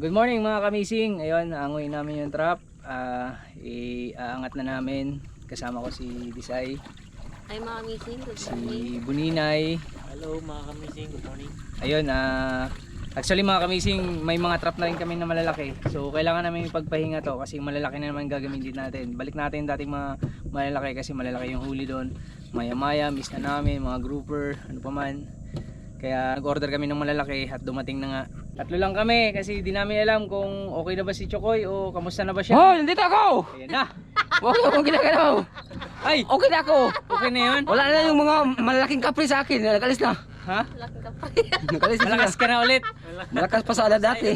Good morning mga kamising. Ayun, aanguin namin yung trap. Iaangat na namin. Kasama ko si Disay. Ay mga kamising, good Si morning. Buninay. Hello mga kamising, good morning. Ayun, actually mga kamising, may mga trap na rin kami na malalaki. So kailangan namin ipagpahinga to kasi malalaki na naman gagamitin natin. Balik natin dating mga malalaki kasi malalaki yung huli doon. Maya maya, miss na namin, mga grouper, ano pa man. Kaya nag-order kami ng malalaki at dumating na nga. Tatlo lang kami kasi di namin alam kung okay na ba si Chokoy o kamusta na ba siya. Oh, nandito ako! Ayan na. Huwag akong ginagalaw. Ay, Okay na ako. okay na yun. Wala na yung mga malalaking kapre sa akin. Nakalis na. Ha? Laking ka pa. Nakalis na Malakas sila. ka na ulit. Malakas pa sa dati.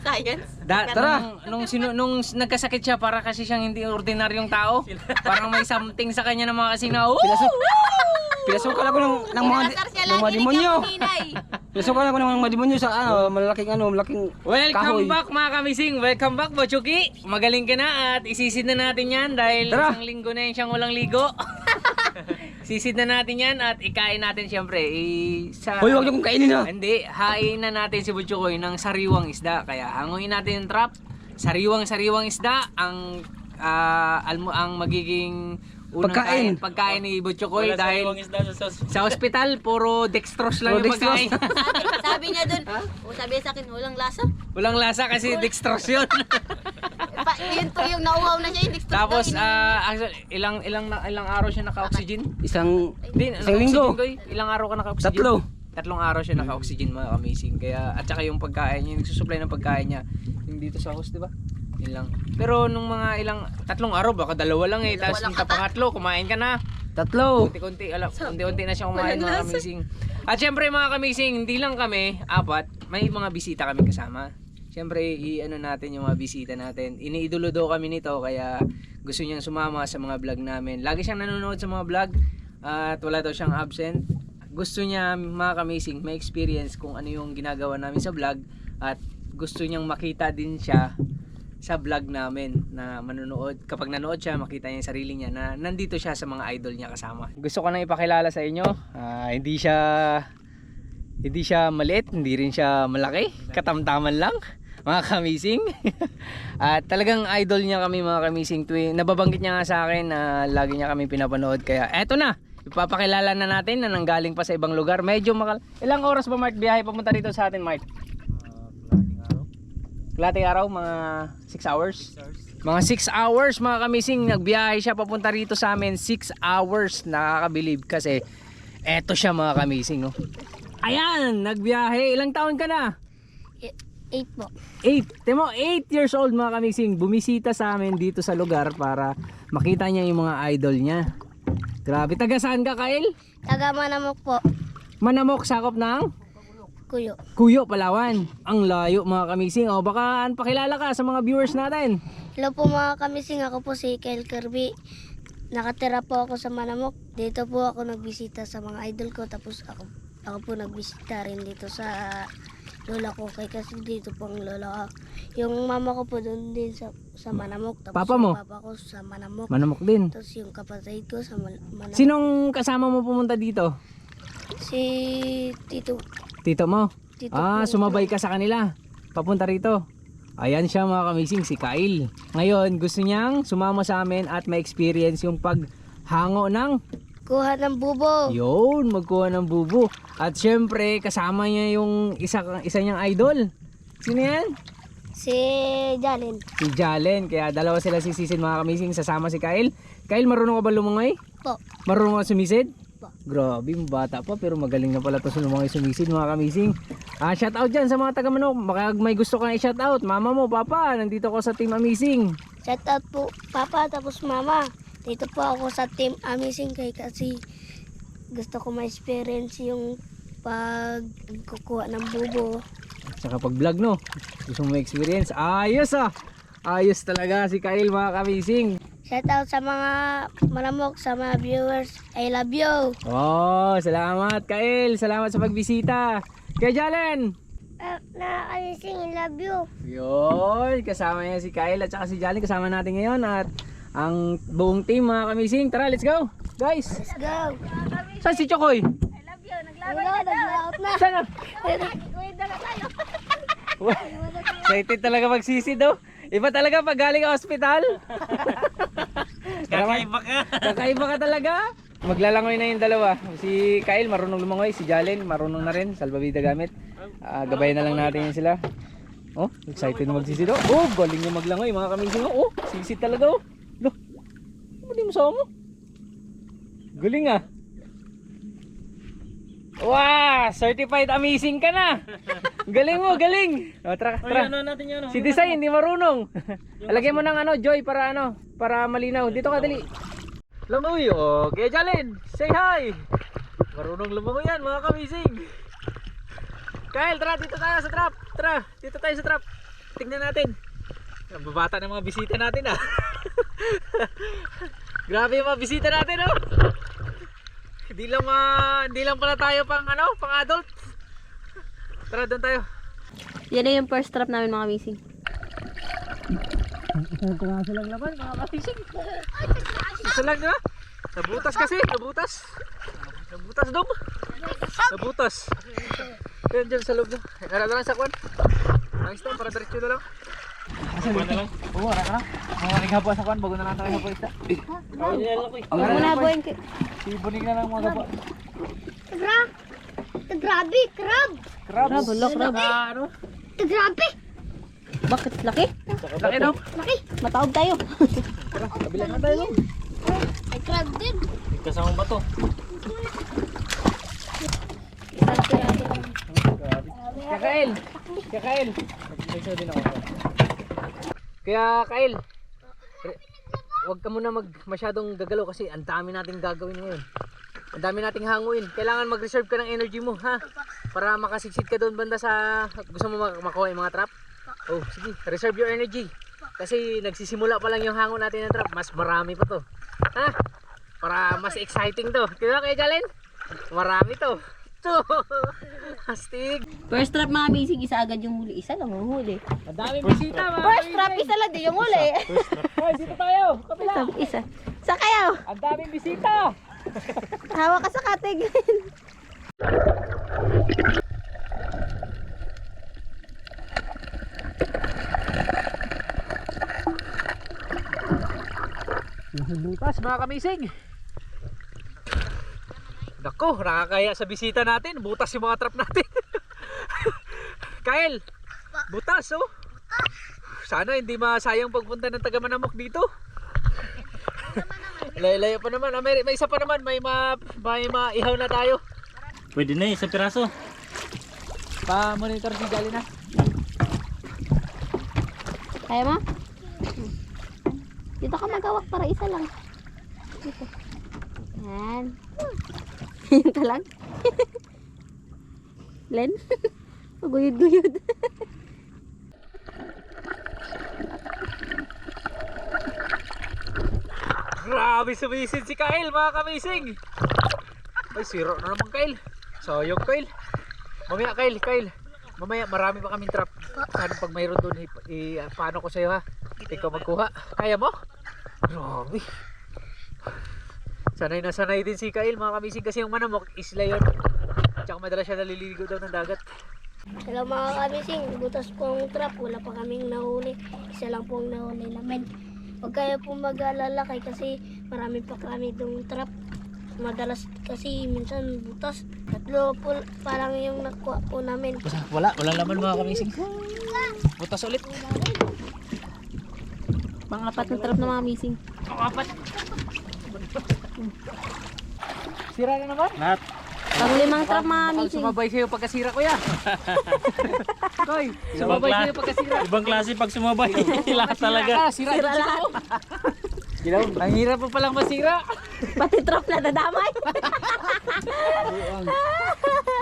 Science. Tara. Nung nagkasakit siya para kasi siyang hindi ordinaryong tao. Parang may something sa kanya na mga kasing na Pinasukan ako ng mga demonyo. Pinasukan ako ng mga demonyo sa malaking Welcome kahoy. back mga kamising. Welcome back Bochuki. Magaling ka na at isisid na natin yan dahil Tara. isang linggo na yun siyang walang ligo. Sisid na natin yan at ikain natin siyempre. Hoy, huwag niyo kong kainin ha. Hindi, hain na natin si Butchukoy ng sariwang isda. Kaya hanguin natin yung trap. Sariwang isda ang magiging unang pagkain ni Butchukoy dahil sa ospital puro dextrose lang Puro yung pagkain. Sabi niya dun, sabi niya sa akin, walang lasa. Walang lasa kasi dextrose yun. Yun po yung nauhaw na siya, yung dextrose Tapos daw, actually, ilang araw siya naka-oxygen? Isang Isang linggo. Ilang araw ka naka-oxygen? 3. 3 araw siya naka-oxygen mga amazing. Kaya at saka yung pagkain niya, yung nagsusupply ng pagkain niya, yung dito sa host, 'di ba? Yun lang. Pero nung mga 3 araw baka 2 lang eh. Tapos yung pangatlo, kumain ka na. 3. Unti-unti na siya kumain mga kamising. At syempre mga kamising, hindi lang kami 4, may mga bisita kami kasama. Syempre i-ano natin yung mga bisita natin. Iniidolo daw kami nito kaya gusto niyang sumama sa mga vlog namin. Lagi siyang nanonood sa mga vlog at wala daw siyang absent. Gusto niya mga kamising may experience kung ano yung ginagawa namin sa vlog at gusto niyang makita din siya sa vlog namin na manonood. Kapag nanood siya, makita niya yung sarili niya na nandito siya sa mga idol niya kasama. Gusto ko nang ipakilala sa inyo, hindi siya maliit, hindi rin siya malaki, katamtaman lang mga kamising. At talagang idol niya kami mga kamising. Nababanggit niya nga sa akin na lagi niya kami pinapanood. Kaya eto na, ipapakilala na natin na nanggaling pa sa ibang lugar. Medyo ilang oras ba Mart biyahe papunta dito sa atin Mart? Kalating araw, mga 6 hours. Mga 6 hours mga kamising, nagbiyahe siya papunta rito sa amin. 6 hours, nakakabilib kasi eto siya mga kamising. Oh. Ayan, nagbiyahe. Ilang taon ka na? 8 po. 8. Temo, 8 years old mga kamising. Bumisita sa amin dito sa lugar para makita niya yung mga idol niya. Grabe, taga saan ka Kyle? Taga Manamok po. Manamok, sakop ng? Kuyo. Kuyo, Palawan. Ang layo mga kamising. O baka pakilala ka sa mga viewers natin. Hello po mga kamising, ako po si Kyle Kirby. Nakatira po ako sa Manamok. Dito po ako nagbisita sa mga idol ko. Tapos ako po nagbisita rin dito sa lola ko. Kasi dito po ang lola ko. Yung mama ko po doon din sa Manamok. Tapos Papa mo? yung papa ko sa Manamok. Manamok din. Tapos yung kapatid ko sa Manamok. Sinong kasama mo pumunta dito? Si Tito. Tito mo? Tito Ah, po. sumabay ka sa kanila. Papunta rito. Ayan siya mga kamising, si Kyle. Ngayon, gusto niyang sumama sa amin at ma-experience yung paghango ng Kuha ng bubo. yun, magkuha ng bubo. At syempre, kasama niya yung isa niyang idol. Sino yan? Si Jalen. Si Jalen. Kaya dalawa sila sisisid mga kamising, sasama si Kyle. Kyle, marunong ka ba lumangoy? Po. Marunong ka sumisid? Po. Grabe, bata pa pero magaling na pala to sa lumangoy sumisid mga kamising. Shout out dyan sa mga taga Manok. Baka may gusto kang i-shout out. Mama mo, papa, nandito ko sa Team Amazing. Shout out po papa tapos mama. Dito po ako sa Team Amazing kasi gusto ko ma-experience yung pagkukuha ng bubo. Saka pag vlog no, gusto mo experience. Ayos ah. Ayos talaga si Kyle mga kamising. Shout out sa mga Manamok, sa mga viewers. I love you. Oh, salamat Kyle. Salamat sa pagbisita. Kaya Jalen. Na Amazing, I love you. Yun, kasama niya si Kyle at saka si Jalen. Kasama natin ngayon at ang buong team mga kamising. Tara, let's go. Guys, Let's go. saan si Chokoy? Naglaot na. Saan na? Uwi na tayo. Excited talaga magsisid oh. Iba talaga pag galing sa ospital. Kakaiba ka. Kakaiba ka talaga. Maglalangoy na yung dalawa. Si Kyle marunong lumangoy, si Jalen marunong na rin, salbabida gamit. Gabayan na lang natin yun sila. Oh, excited na magsisid oh. Oh, galing yung maglangoy mga kamising oh. Oh, sisid talaga oh. Lo. Ano mo sa mo? Galing ah. Wow, certified amazing ka na. Galing mo, galing. Oh, tara, tara. Ano natin yun? Si Design hindi marunong. Lagyan mo ng Joy para para malinaw. Dito ka dali. Langoy oh. Kaya Jalen, say hi. Marunong lumangoy yan mga kamising. Kyle, tara dito tayo sa trap. Tara, dito tayo sa trap. Tingnan natin. Ang babata ng mga bisita natin ah. Grabe yung mga bisita natin oh. Hindi lang pala tayo pang adult. Tara doon tayo. Yan na yung first trap namin mga kamising. Isang piraso lang naman mga kamising. Isa lang diba? Nabutas kasi, nabutas. Nabutas dom. Nabutas. Yan dyan sa loob na. Harap na lang sa kwan. Ayos na, para diretso na lang. Buwan na lang. Oo, harap na. Mga naghapon sa kwan, bago na lang tayo hapon isa. Kawin na lang ko eh. Huwag mo na buhayin kayo. Sibuning na lang mga gapa. Grabe, crab! Crab. Wala, crab. Ano? Grabe! Bakit? Laki? Laki no? Laki! Matawag tayo. Tara, kabila na tayo. Ay, crab din! Kasama ba to? Kakail. Kakail. Nagpisa din ako. Kaya Kail, huwag ka muna masyadong gagalaw kasi ang dami nating gagawin ngayon. Ang dami nating hanguin. Kailangan mag-reserve ka ng energy mo, ha? Para makasigsid ka doon banda sa gusto mo makuha yung mga trap. Oh, sige, reserve your energy. Kasi nagsisimula pa lang yung hango natin ng trap. Mas marami pa to. Ha? Para mas exciting to. Diba kaya Jalen? Marami to. Astig. First trap mga kamising, isa agad yung huli. Isa lang yung huli. Ang daming bisita, mga First trap, isa lang din yung huli. Hoy, dito tayo. Kapila. Isa. Sa kayo? Ang daming bisita. Hawak ka sa katig. Butas mga kamising. Nako, nakakaya sa bisita natin. Butas yung mga trap natin. Kyle, butas oh. Sana hindi masayang pagpunta ng taga Manamok dito. Layo-layo pa naman. May isa pa naman. May maihaw na tayo. Pwede na eh, sa piraso. Pa-monitor si Jali na. Kaya mo? Dito ka magawak para isa lang. Dito. Yan. Yan ka lang. Len? Guyod-guyod. Grabe sumisid si Kyle mga kamising. Ay siro na naman Kyle. Sayang Kyle. Mamaya Kyle. Mamaya marami pa kaming trap. Sana pag mayroon doon paano ko sa'yo ha. Ikaw magkuha. Kaya mo? Grabe. Sanay na sanay din si Kyle mga kamising kasi yung Manamok isla yun. Tsaka madalas siya naliligo daw ng dagat. Hello mga kamising, butas po ang trap. Wala pa kaming nahuli. Isa lang po ang nahuli namin. Huwag kayo po mag-alala kasi marami pa kami itong trap. Madalas kasi minsan butas. Tatlo po parang yung nakuha po namin. Wala laman mga kamising. Butas ulit. Pang-apat na trap na mga kamising. Pang-apat. Sira na naman? Lahat. Pang-limang trap mga Mukhang kamising. sumabay sa'yo pagkasira ko ya. Koy, sumabay sa'yo pagkasira. Ibang klase pag sumabay. Lahat talaga. Sira lahat. Ang hirap pa palang masira. Pati trap na dadamay.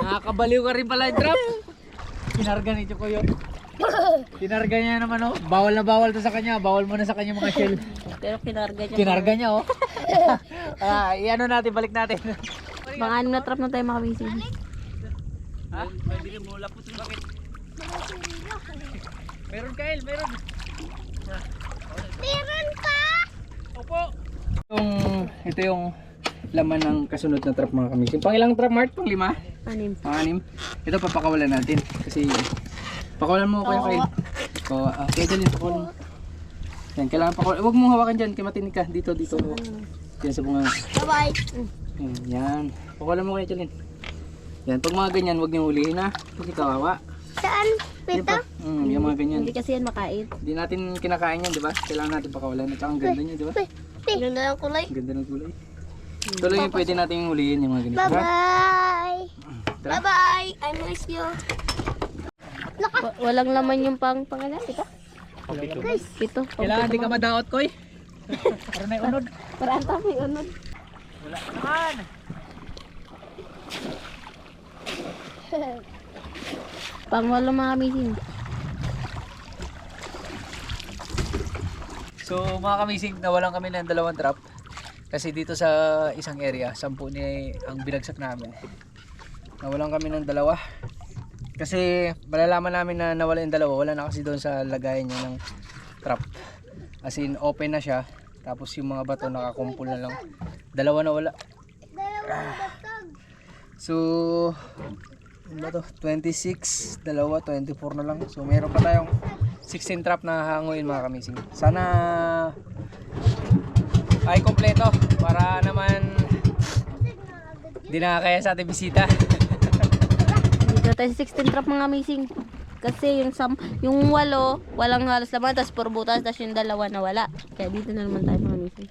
Nakakabaliw ka rin pala yung trap. Kinarga ni Choco yun. Kinarga niya naman oh. Bawal na bawal to sa kanya. Bawal mo na sa kanya mga shell. Pero kinarga niya. Kinarga niya oh. I-ano natin, balik natin. Mga 6 na trap na tayo mga kamising. Ha? Meron Kyle, meron. Meron pa! Opo. Ito yung laman ng kasunod na trap mga kamising. Pang ilang trap Mart? Pang 5? 6. Pang 6. Ito papakawalan natin kasi Pakawalan mo Kuya Kyle. Kaya dyan yun, pakawalan mo. Yan, kailangan pakawalan. Huwag mong hawakan dyan, kaya matinig ka. Dito. Yan sa bunga. Bye-bye. Yan. Pakawalan mo Kuya Chalin. Yan, pag mga ganyan, huwag niyong hulihin ha. Kasi kawawa. Saan? Yan pa. Yung mga ganyan. Hindi kasi yan makain. Hindi natin kinakain yan, di ba? Kailangan natin pakawalan. At saka ang ganda niya, di ba? Ganda ng kulay. Ang ganda ng kulay. Ito lang yung pwede natin hulihin yung mga ganito. Bye-bye. Tara. Bye-bye. I miss you. Walang laman yung pangalan, ito? Guys. Ito. Kailangan di ka madaot, Koy. Para na unod. Parang may unod. Wala naman. Pangwalo mga kamising. So mga kamising, nawalan kami ng 2 trap. Kasi dito sa isang area, 10 ni ang binagsak namin. Nawalan kami ng 2. Kasi malalaman namin na nawala yung 2. Wala na kasi doon sa lagayan niya ng trap. As in open na siya. Tapos yung mga bato nakakumpul na lang. 2 na wala. So ano ba to? 26, 2, 24 na lang. So meron pa tayong 16 trap na hanguin mga kamising. Sana ay kompleto para naman di na kaya sa ating bisita. Dito tayo sa 16 trap mga kamising. Kasi yung 8, walang halos laman, tapos puro butas, tapos yung 2 na wala. Kaya dito na naman tayo mga kamising.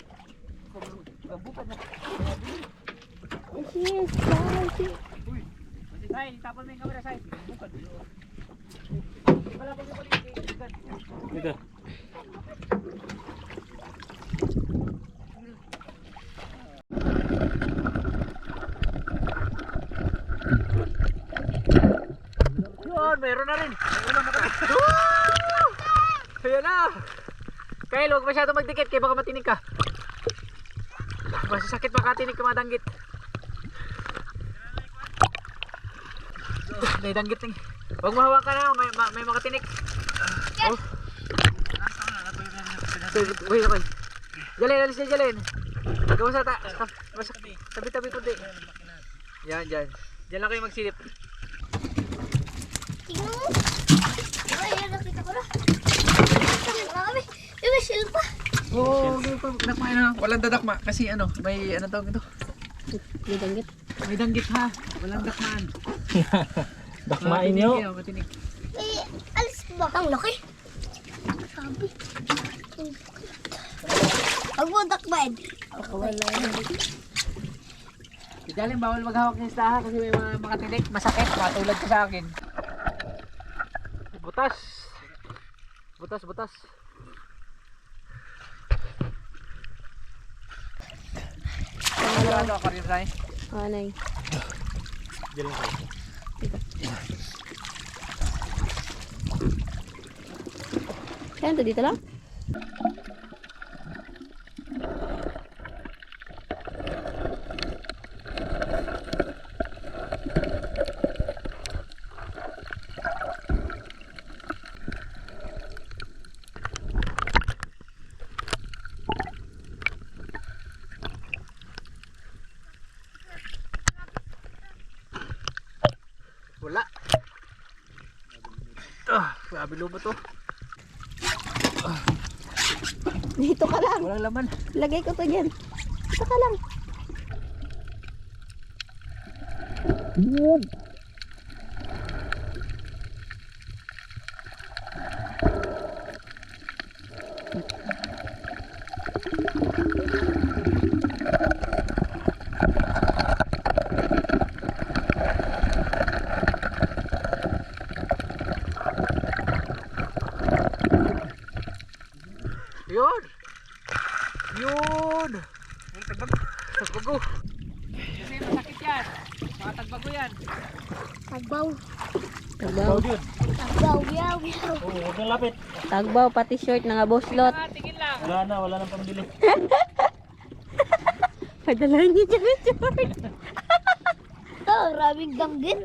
Ay, tapon mo yung camera sa bukod. Dito. Yun, meron na rin. Ayan na. Kyle, huwag masyado magdikit kaya baka matinig ka. Masasakit makatinig ka madanggit. May danggit ning. Huwag mahawa ka na, may makatinig. Oh. Wait, okay. Jalin, alis na Jalin. Gawin sa tabi-tabi kundi. Yan, dyan. Dyan lang kayo magsilip. Tingnan mo. Ay, nakita ko na. Marami. May silpa. Oo, dakma na. Walang dadakma kasi ano, may ano tawag ito. May danggit. May danggit ha. Walang dakmaan. Dakmain nyo. Matinig. Eh, alis ba? Ang laki. Sabi. Huwag mo dakbain. Si Jalin, bawal maghawak ng istaha kasi may mga makatinig. Masakit. Matulad ko sa akin. Butas. Butas. Ano ako rin tayo? Anay. Diyan lang kayo. Kaya ito dito lang? Wala. Grabe lubo to. Dito ka lang. Walang laman. Lagay ko to dyan. Dito ka lang. Yun! Yun! Tagbago! Kasi masakit yan. Mga tagbago yan. Tagbaw. Tagbaw. Yun. Tagbaw. Yaw. Oo, huwag kang lapit. Tagbaw, pati short na nga boslot. Tingin lang. Wala nang pambili. Padalahan niyo dyan yung short. Oh, maraming danggit.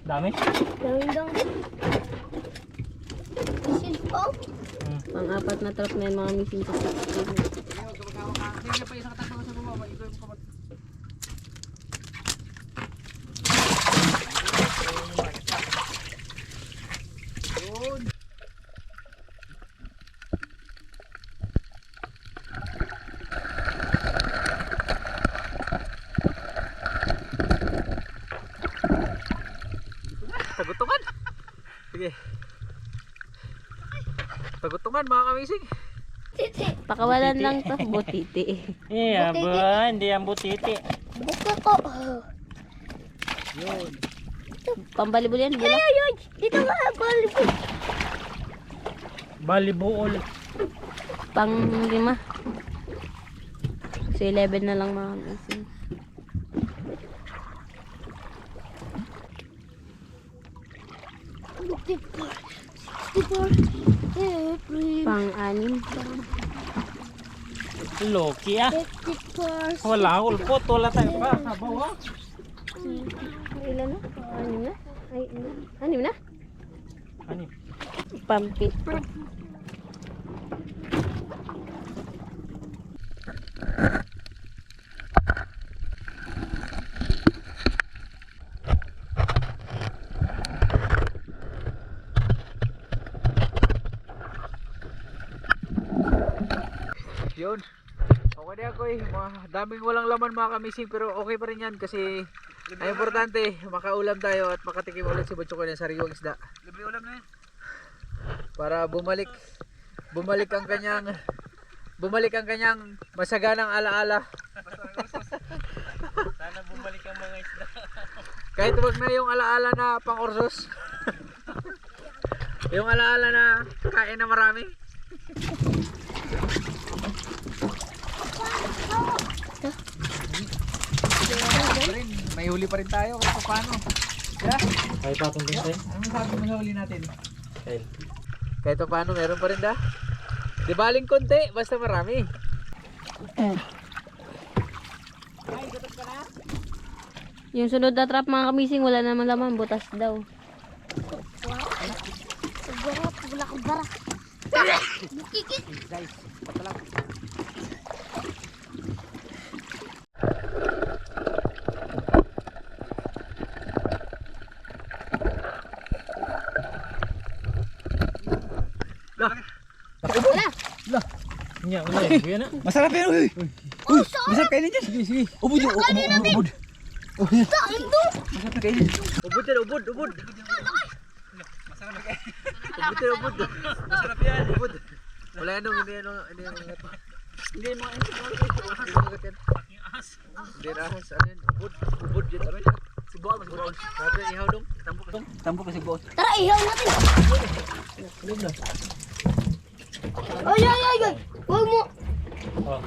Dami? Maraming danggit. Silpa. Pang-apat na trap na yun mga missing sa Pagutungan mga kamising. Pakawalan lang to. Butiti. Ba? Hindi yan butiti. Buka ko. Pambalibol yan. Bula. Ay, dito nga, volleyball. Balibuol. Pang 5. So 11 na lang mga kamising. Pang 6. Loki ah. Wala, ulpot. Wala tayo pa. Sabaw ah. Ilan na? 6 na? Ay, 6 na? Ano? Pampit. Yun. Okay na ako eh. Daming walang laman mga kamising pero okay pa rin yan kasi ang importante makaulam tayo at makatikim ulit si Butchokoy ng sariwang isda. Libre ulam na yan. Para bumalik ang kanyang masaganang alaala. Sana bumalik ang mga isda. Kahit wag na yung alaala na pang-orsos. Yung alaala na kain na marami. May huli pa rin tayo kahit paano. Yeah? Kahit patong din tayo. Anong sabi mo sa huli natin? Kyle. Kahit paano meron pa rin da. Di baling konti, basta marami. Yung sunod na trap mga kamising, wala naman laman. Butas daw. Wala ko bara. Bukikit. Guys, patalang. Nya, ulah. Yan na. Masarap yan, uy. Uy, masarap kainin dyan. Sige, sige. Ubod yun, ubod. Masarap na kainin. Ubod yan, ubod. Masarap yan. Ubod yan, ubod. Masarap yan, ubod. Wala yan, hindi yan. Hindi mga hindi ahas. Hindi ahas, ano yan, ubod yan. Sibuan, sibuan. Sabi, ihaw dong. Tampok kasi buot. Tara, ihaw natin. Ay. Huwag mo. Oh.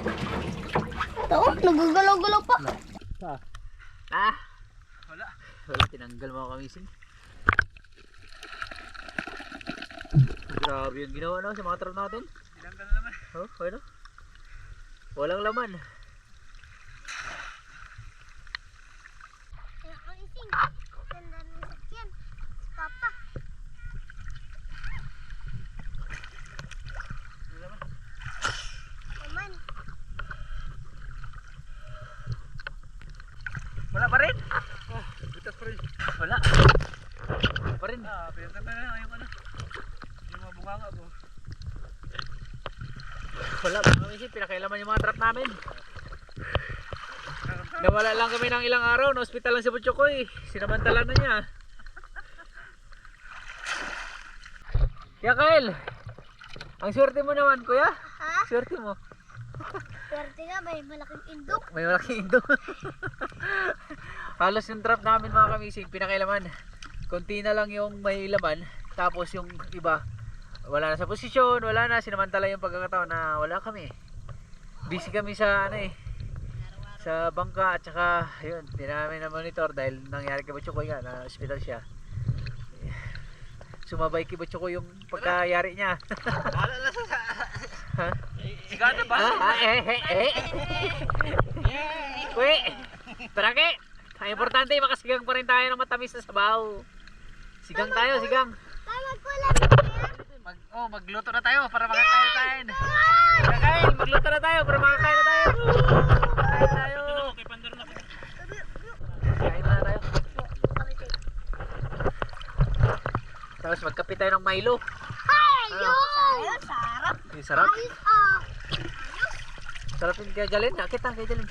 Ito, nagagalaw-galaw pa. Ah! Wala, tinanggal mga kamising. Grabe yung ginawa na sa mga trap natin. Tinanggal na naman. Oh, ano? Walang laman. Ganda ng sakyan. Papa. Aman. Wala pa rin? Butas pa rin. Wala. Pa rin. Pinagkanta na yung ano. Yung mga bunganga po. Wala, mga kamising. Pinakailaman yung mga trap namin. Nawala lang kami ng ilang araw. Na-hospital lang si Butchokoy. Sinamantala na niya. Kaya Kyle, ang swerte mo naman kuya. Ha? Swerte mo. Swerte nga, may malaking indok. May malaking indo. Halos yung trap namin mga kamising, pinakailaman. Konti na lang yung may laman. Tapos yung iba, wala na sa posisyon, wala na. Sinamantala yung pagkakataon na wala kami. Busy kami sa ano eh. Sa bangka at saka yun, di namin na monitor dahil nangyari kay Butchokoy nga, na hospital siya. Sumabay kay Butchokoy yung pagkayari niya. Wala na sa... Ha? Sigado ba? Uy! Tarake! Ang importante, makasigang pa rin tayo ng matamis na sabaw. Sigang tayo, sigang. Tawag ko lang kaya. Magluto na tayo para makakain na tayo. Kakain, magluto na tayo para makakain na tayo. Kain tayo. Okay, pandar na. Kain na tayo. Tapos magkape tayo ng Milo. Ayun! Sarap. Yung sarap. Ayos ah. Sarap yung kaya Jalin. Nakita kaya Jalin.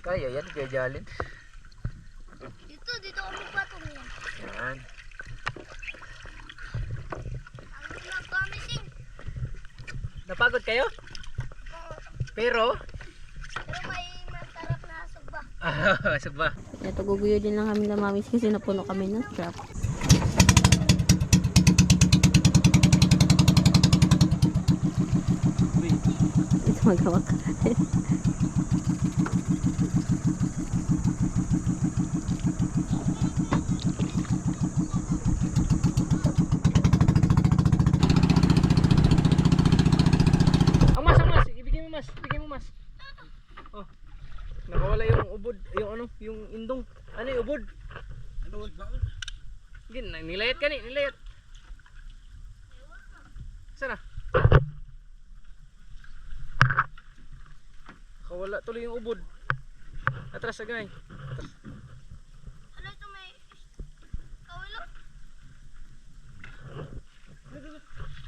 Kaya yan kaya Jalin. Dito ako magpatong yan. Yan. Napagod kayo? Pero? Pero may masarap na sugba. Saba. Ito, guguyo din lang kami ng mamis kasi napuno kami ng trap. Ito magawa ka. Ang mas. Ibigay mo mas. Oh. Nakawala yung ubod, yung ano, yung indong. Ano yung ubod? Gin, nilayat ka ni, nilayat. Sana. Nakawala tuloy yung ubod. Atras sa ganay. Atras. Ano ito may kawilo?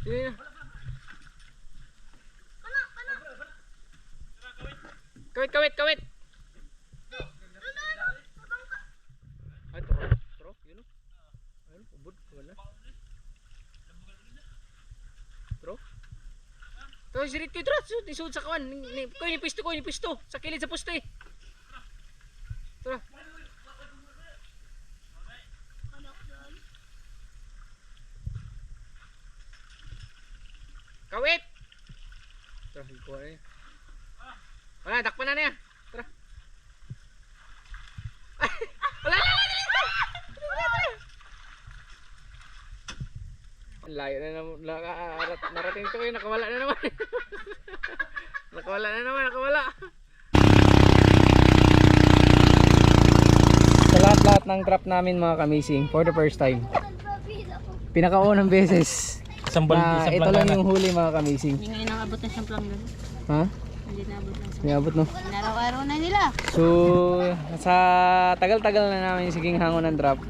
Yun na. Kawit. Ay, tro, yun o. Ayun, ubod, wala. Tro. Tro, sirit ko, tro, isud sa kawan. Ko, nipisto. Sa kilid sa poste. Tro. Kawit! Tro, ikuha na yan. Wala, dakpan na yan. Tara. Wala. Ang layo na naman. Narating ito kayo. Nakawala na naman. Nakawala. Sa lahat ng trap namin mga kamising, for the first time. Pinakaunang beses. Isang Na ito lang yung huli mga kamising. Hindi ngayon nakabot na siyang planggan. Ha? Hindi naabot na siyang. May abot no? Inaraw-araw na nila. So, sa tagal-tagal na namin siging hangon ng drop,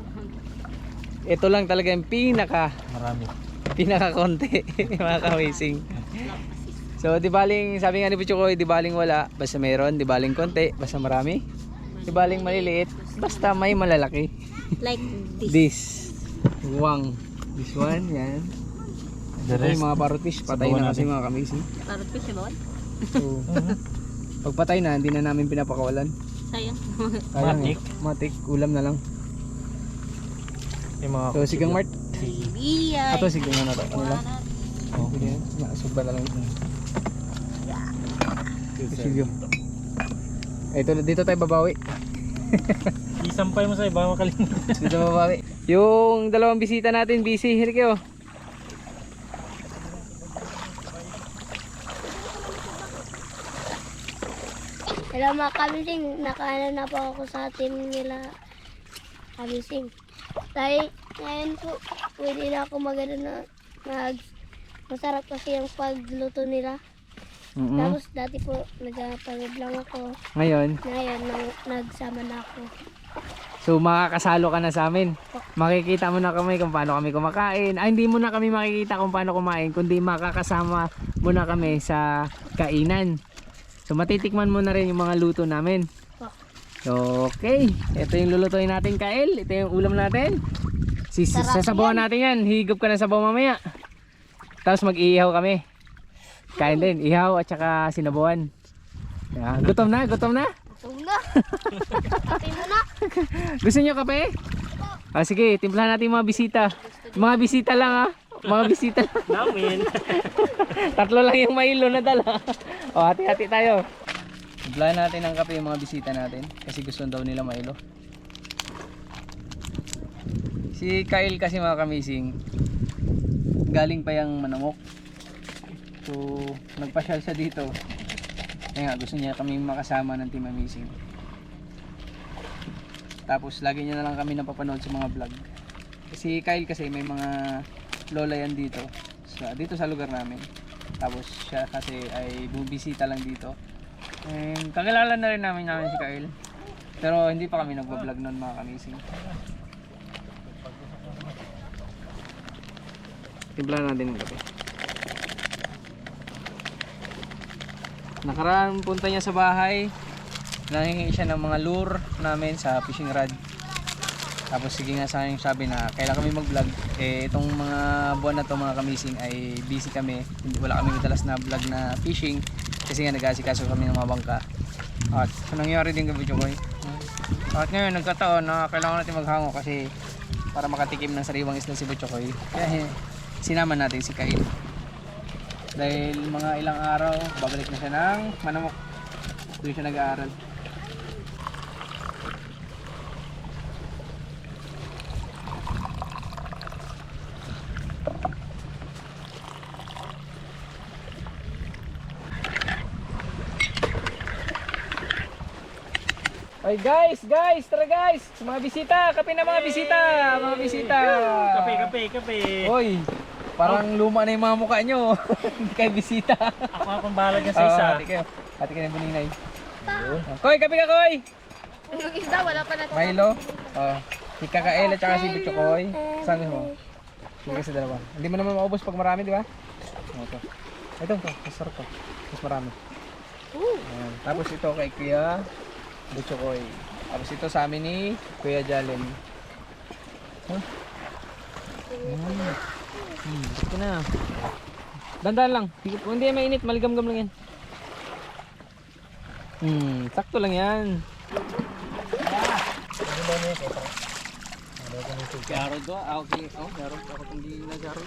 ito lang talaga yung marami. pinaka-konti mga ka-amazing. So, di baling, sabi nga ni Puchukoy, di baling wala, basta meron, di baling konti, basta marami. Di baling maliliit, basta may malalaki. Like this. This. Wang. This one, yan. The Ito yung rest, mga parrot fish, patay sabawan na kasi natin. mga ka-amazing. Parot fish ba? So, pag patay na, hindi na namin pinapakawalan. Sayang. Sayang Matik. Matik, ulam na lang. yung mga So, sigang Mart. Biyay. Ato, sigang na to. Ano lang? Oh. Sige, nasugba na lang ito. Sige. Dito tayo babawi. Isampay mo sa iba, makalimutan. Dito babawi. Yung dalawang bisita natin, busy. Hili kayo. Hello mga kamising, nakaano na po ako sa team nila kamising. Dahil ngayon po, pwede na ako masarap kasi yung pagluto nila. Tapos dati po, nagpagod lang ako. Ngayon, Ngayon, nagsama na ako. so makakasalo ka na sa amin. Makikita mo na kami kung paano kami kumakain. Hindi mo na kami makikita kung paano kumain, kundi makakasama mo na kami sa kainan. So matitikman mo na rin yung mga luto namin. So, okay, ito yung lulutuin natin kail. Ito yung ulam natin. Sasabawan natin yan. Higop ka ng sabaw mamaya. Tapos mag-iihaw kami. Kain din, ihaw at saka sinabawan. Gutom na? Gutom na! Kape mo na! Gusto nyo kape? Sige, timplahan natin yung mga bisita. Mga bisita lang ha. Mga bisita lang. Namin. Tatlo lang yung mailo na dala. O, hati-hati tayo. Timplahan natin ng kape yung mga bisita natin. Kasi gusto daw nila mailo. Si Kyle kasi mga kamising, galing pa yung Manamok. So, nagpasyal siya dito. Kaya nga, gusto niya kami makasama ng Team Amazing. Tapos, lagi niya na lang kami napapanood sa mga vlog. Si Kyle kasi may mga lola yan dito. Dito sa lugar namin. Tapos, siya kasi ay bumibisita lang dito. And, kakilala na rin namin si Kyle. Pero, hindi pa kami nagbablog noon mga Amazing. Timplahan natin ng kape. Nakaraan punta niya sa bahay, nangingi siya ng mga lure namin sa fishing rod. Tapos sige nga sa akin sabi na kailan kami mag-vlog. Itong mga buwan na to mga kamising ay busy kami. Wala kami madalas na vlog na fishing kasi nga nag-aasikaso kami ng mga bangka. At nangyari din kay Butchokoy. At ngayon nagkataon na kailangan natin maghango kasi para makatikim ng sariwang isda si Butchokoy. Kaya sinama natin si Kain. Dahil mga ilang araw babalik na siya ng Manamok. Doon siya nag-aaral. Ay guys, tara guys, mga bisita, kape na mga bisita, Kape. Oy, parang luma na yung mga mukha nyo, hindi kayo bisita. Ako akong bahala dyan sa isa. Hati kayo ng buninay. Koy, kape ka Koy! Yung isda, wala pa natin. Milo, si Kakael at saka si Butchokoy. Saan mo? Sige sa dalawa. Hindi mo naman maubos pag marami, di ba? Ito, masarap to. Mas marami. Ayan. Tapos ito kay Kuya Butchokoy. Tapos ito sa amin ni Kuya Jalen. Ito na. Dandan lang. Kung hindi mainit, maligam-gam lang yan. Sakto lang yan. Garod do? Okay. Garod. Ako hindi na garod.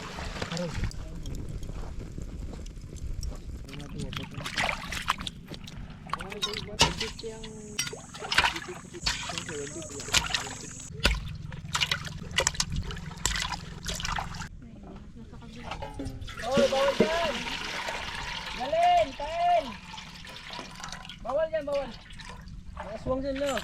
Bawal dyan! Galin! Kain! Bawal dyan, bawal! May aswang dyan, no?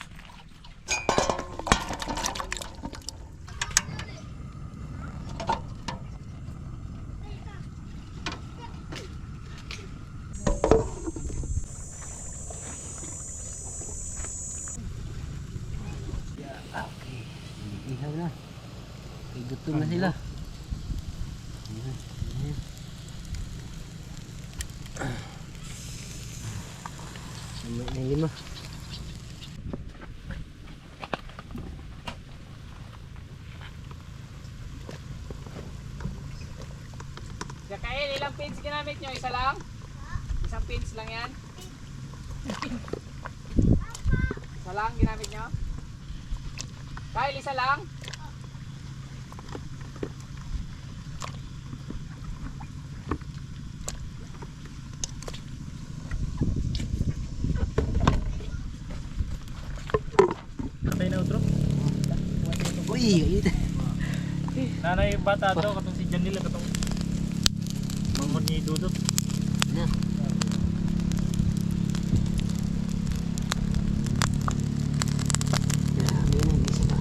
Ihaw na. Gutom na sila. Samay na 5. Kakain, ilang pins ginamit nyo? Isa lang? Isang pins lang yan? Isa lang ginamit nyo? Kyle, isa lang? Patay na utro. Uy, Nanay bata to, katong si Jan nila, katong mangod ni Dudot. na. Grabe na, isa pa.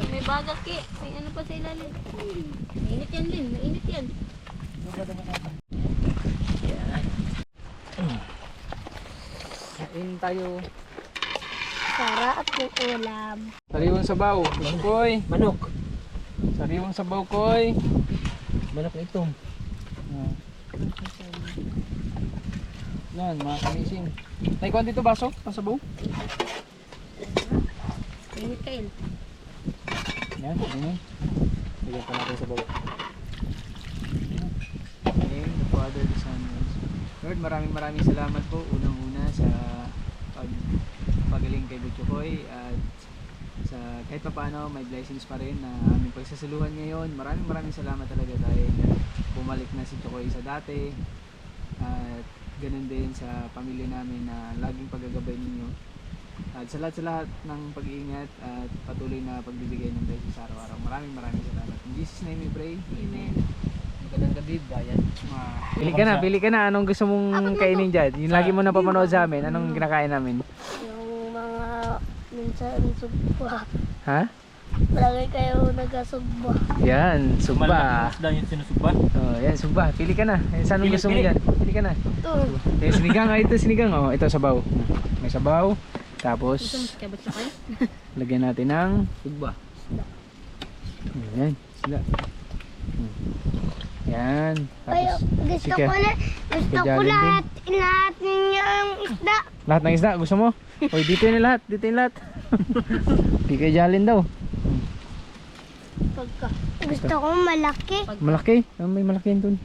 May bagak ki. May ano pa sa ilalim. Mainit yan, Lin. Mainit yan. Kain tayo. Sarap yung ulam. Sariwang sabaw. Koy. Manok. Sariwang sabaw, Koy. Manok na itom. Yan, mga kamising. Naikuan dito baso? Ang sabaw? Mainit kayo. Yan, ini. Bigyan pa natin sabaw. Okay, the Father, the Son, and the Spirit. Lord, maraming salamat po unang-una sa pagaling kay Butchokoy at sa kahit pa paano may blessings pa rin na aming pagsasaluhan ngayon. Maraming salamat talaga dahil bumalik na si Chokoy sa dati at ganun din sa pamilya namin na laging paggagabay ninyo At sa lahat ng pag-iingat at patuloy na pagbibigay ng blessings sa araw-araw. Maraming salamat. In Jesus' name we pray. Amen. Magandang gabi, Dayan. Pili ka na. Anong gusto mong kainin dyan? Yung lagi mo napapanood sa amin. Anong kinakain namin? Yung mga minsan sugba. Ha? Palagi kayo nagasugba. Yan, Malaking sugba. isda yung sinusugba. Oh, yan, sugba. Pili ka na. Saan ang gusto mo dyan? Pili ka na. Ito. Sinigang. Ito sinigang. Oh, ito sabaw. May sabaw. Tapos, Kabot siya kayo. lagyan natin ng Sugba. Yan, sila. Yan. Kayo, Tapos, gusto sige. ko na, gusto ko Jollibee. lahat ninyo yung isda. Lahat ng isda, gusto mo? Oy, dito yun lahat. Dito yun lahat. Di kay Jalin daw. Pagka, gusto ko malaki. Malaki. Oh, may malaki yun dun.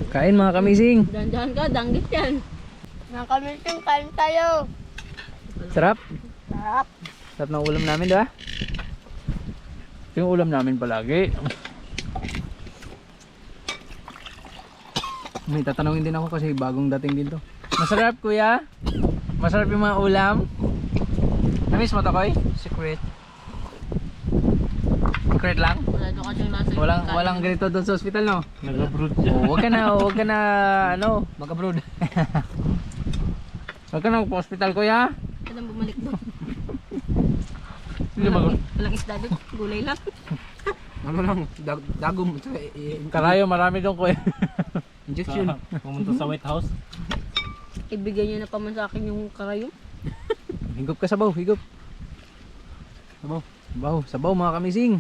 Kain mga kamising. Dahan-dahan ka, danggit yan. Nakamiting kain tayo. Sarap. Sarap. Sarap ng ulam namin, diba? Ito yung ulam namin palagi. May tatanungin din ako kasi bagong dating din to. Masarap kuya? Masarap yung mga ulam? Namiss mo to, Koy? Secret. Secret lang? Wala doon kasi nasa Walang ganito doon sa hospital, no? Nag-abroad siya. Oh, wag ka na, ano, Mag-abroad. wag ka na magpa-hospital, kuya. Ito nang bumalik doon. Hindi mag- Walang isda doon. Gulay lang. Ano lang, dagom. Karayo, marami doon, kuya. Injection. Pumunta sa White House. Ibigay niyo na pa man sa akin yung karayom. Higop ka sabaw, higop. Sabaw mga kamising.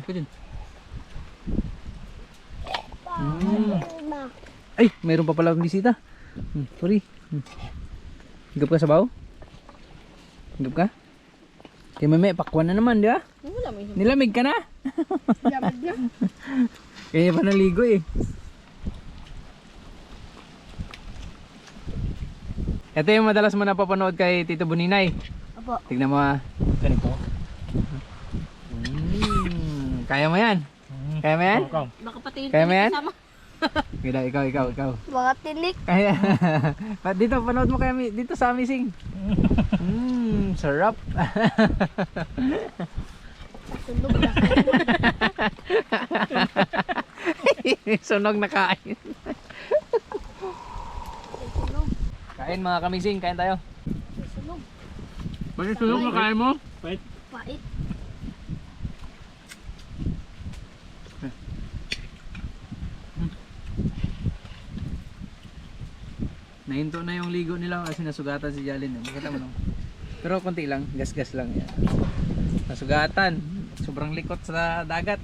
Ay, mayroon pa pala bisita. Sorry. Higop ka sabaw? Higop ka? Kaya may pakwan na naman, di ba? Wala may Nilamig ka na? Lamig na. Kaya pa naligo eh. Ito yung madalas mo napapanood kay Tito Buninay. Apo. Tignan mo ah. Ganito. Kaya mo yan? Kaya mo yan? Ikaw. Baka pati yung Kaya mo yan? kasama. Ikaw. Mga tinik. Kaya. Dito, panood mo kaya dito sa Amazing. Sarap. Sunog na. Sunog na kain. Sunog. Kain mga kamising, kain tayo. Sunog. Pwede sunog na kain mo? Wait. Pait. Nahinto na yung ligo nila kasi nasugatan si Jalin. Makita mo lang. Pero konti lang, gas-gas lang yan. Nasugatan. Sobrang likot sa dagat.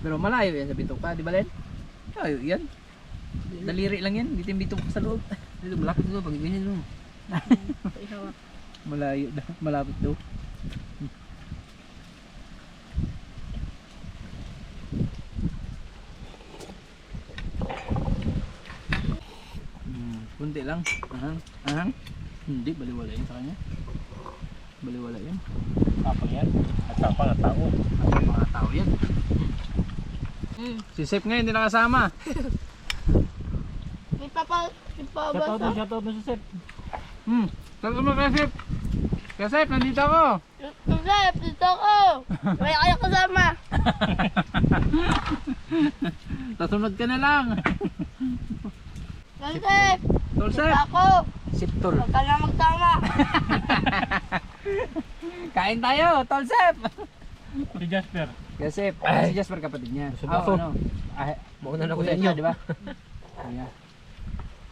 Pero malayo yan sa bituka, di ba Len? Malayo yan. Daliri lang yan, dito yung bituka sa loob. Dito, malapit dito, pag ganyan mo. Malayo daw, malapit daw. Kunti lang. Ahang. Hindi, baliwala yun sa kanya. Baliwala yun. Tapang yan. At tapang at tao. At mga tao yan. Si Sep ngayon hindi nakasama. May papa. Shoutout na si Sep. Sabi mo kay Sep. Kay Sep, nandito ako. Tusep, dito ko. May kayo kasama. Tasunod ka na lang. Tusep, Tol dito Sep. ako. Siptol. Huwag ka na magtama. Kain tayo, Tol Sep. Si Jasper. Kay Sep. Si Jasper kapatid niya. Busog ako. Mauna na ako sa inyo. Di ba? Ayan.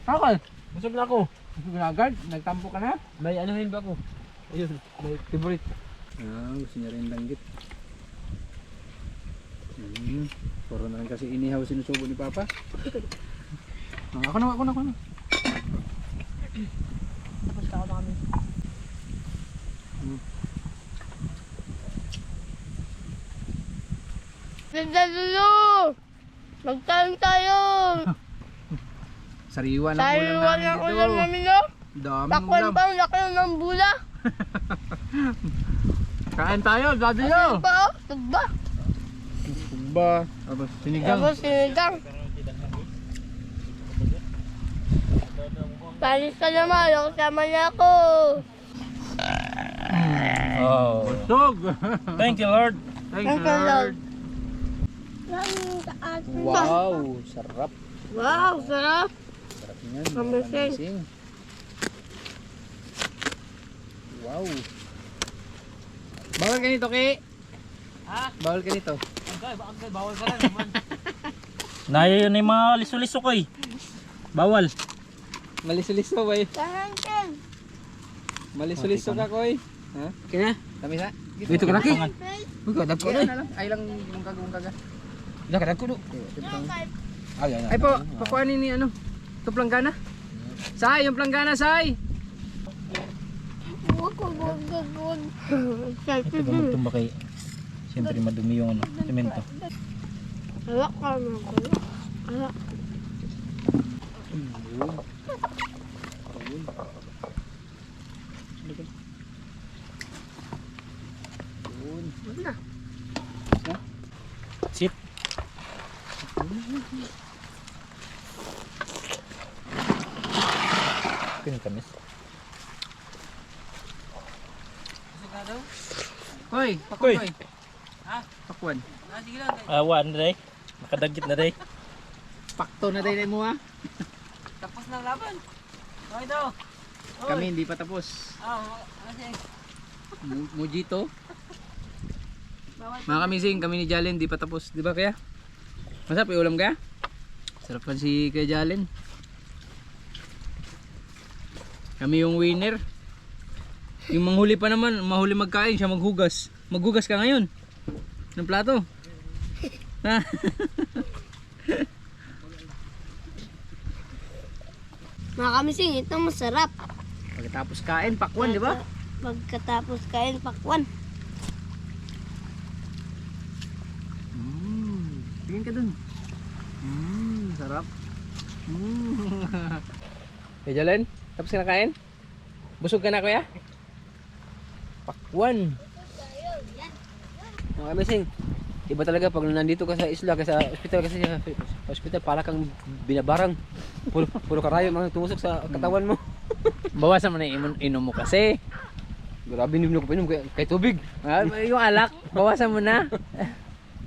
Ako. Busog na ako. Ginagard, nagtampo ka na? May anuhin ba ako? Ayun, may favorite. Gusto niya rin langgit. Puro na lang kasi inihaw sinusubo ni Papa. Ako na. Tapos ka ako kami. Nagdadulo. Magtaling tayo. Sariwa ng Sariwa ulam ng namin ulam dito. namin, no? Daming Takwan ulam. pa, laki ng bula. Kain tayo, daddy Ano yo. ba, oh? Tugba. Ba, tapos sinigang. Tapos sinigang. Panis ka naman, kasama niya ako. Oh. Tog! Thank you, Lord. Thank you, Lord. Wow, sarap. Wow, sarap. Sarap niyan. Amazing. Wow. Bawal ka nito, Ki. Ha? Bawal ka nito. Bawal ka lang naman. Naya yun yung mga liso-liso ko eh. Bawal. Maliso-liso, boy. Kahantin. Maliso-liso ka, Koy. Ha? Kaya? Tamisa? Dito ka laki. Pangan. Uy, kadagko Kaya na. na lang. Ay lang yung kaga. Dah kadagko do. Ay, Ay po, pakuanin ni ano? Ito planggana. Say, yung planggana, Say. Huwag ko, huwag. Ito ba magtumba kay... Siyempre madumi yung ano, semento. Alak ka naman ko. Alak. Sit. Pinakamis. Hoy, Hoy. pakuan, Koy. Ha? Pakuan. Awa na day. Nakadagit na day. Pakto na tayo mo, ha? Tapos ng laban. Okay daw. Kami hindi pa tapos. Mujito. Mga kamising, kami ni Jalen hindi pa tapos, di ba kaya? Masarap yung ulam kaya? Sarap pa si kaya Jalen. Kami yung winner. Yung manghuli pa naman, mahuli magkain siya maghugas. Maghugas ka ngayon ng plato. Ha? Mga kamising, ito masarap. Pagkatapos kain, pakwan, di ba? Pagkatapos kain, pakwan. Tingin ka dun. Sarap. Hey Jalen, tapos ka na kain? Busog ka na kuya? Pakwan. Mga amazing. Iba talaga pag nandito ka sa isla, ka sa ospital, kasi sa ospital para kang binabarang. Puro karayo mga tumusok sa katawan mo. Bawasan mo na yung inom mo kasi. Grabe hindi mo ko pinom kay tubig. Yung alak, bawasan mo na.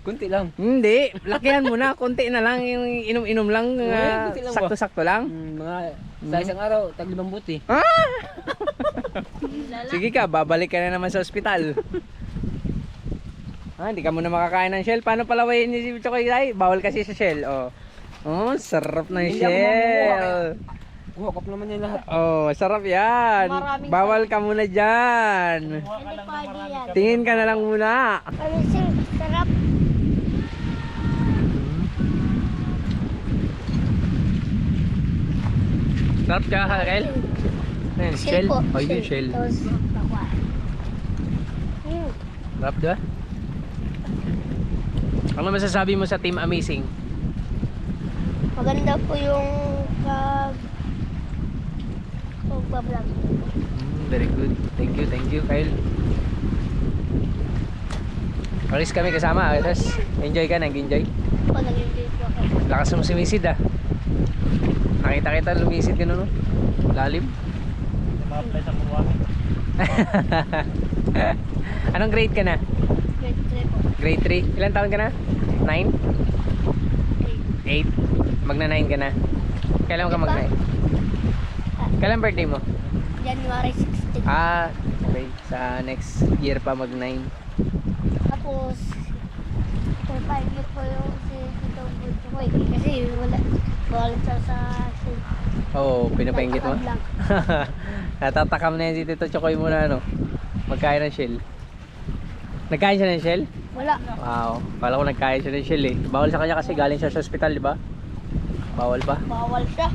Kunti lang. Hindi, lakihan mo na, konti na lang, yung inom-inom lang, konti lang ba? sakto-sakto lang. Mga sa isang araw, tag 5 buti. Sige ka, babalik ka na naman sa ospital. Hindi ka muna makakain ng shell. Paano palawayin ni si Chokoy? Ay, bawal kasi sa shell. Oh, sarap ng Hindi ako shell. Kuha naman niya lahat. Oh, sarap yan. Bawal ka muna dyan. Tingin ka na lang muna. Kamising, sarap. Sarap ka, Kyle? Ayan, shell. po. Oh, yun, shell. Tapos, pakwan. Sarap, diba? Ano masasabi mo sa Team Amazing? Maganda po yung pagbablog. Very good. Thank you, Kyle. Alis kami kasama. Tapos, enjoy ka, nag-enjoy. Ako nag-enjoy po ako. Lakas mo sumisid ah. Nakita kita lumisid ka no? Lalim. Ma-apply sa buwangan. Anong grade ka na? Grade 3 po. Grade 3? Ilan taon ka na? 9? 8? Magna 9 ka na? Kailan ka mag 9? Kailan birthday mo? January 16. Okay. Sa next year pa mag 9. Tapos, pinapahigit po yung si Tito Buchoy. Kasi wala. Bawal siya sa Oo, pinapainggit mo? lang. Natatakam na yan si Tito Chokoy muna ano? Magkain ng shell. Nagkain siya ng shell? Wala. Wow, kala ko nagkain siya ng shell eh. Bawal sa kanya kasi galing siya sa ospital, di ba? Bawal pa. Bawal siya.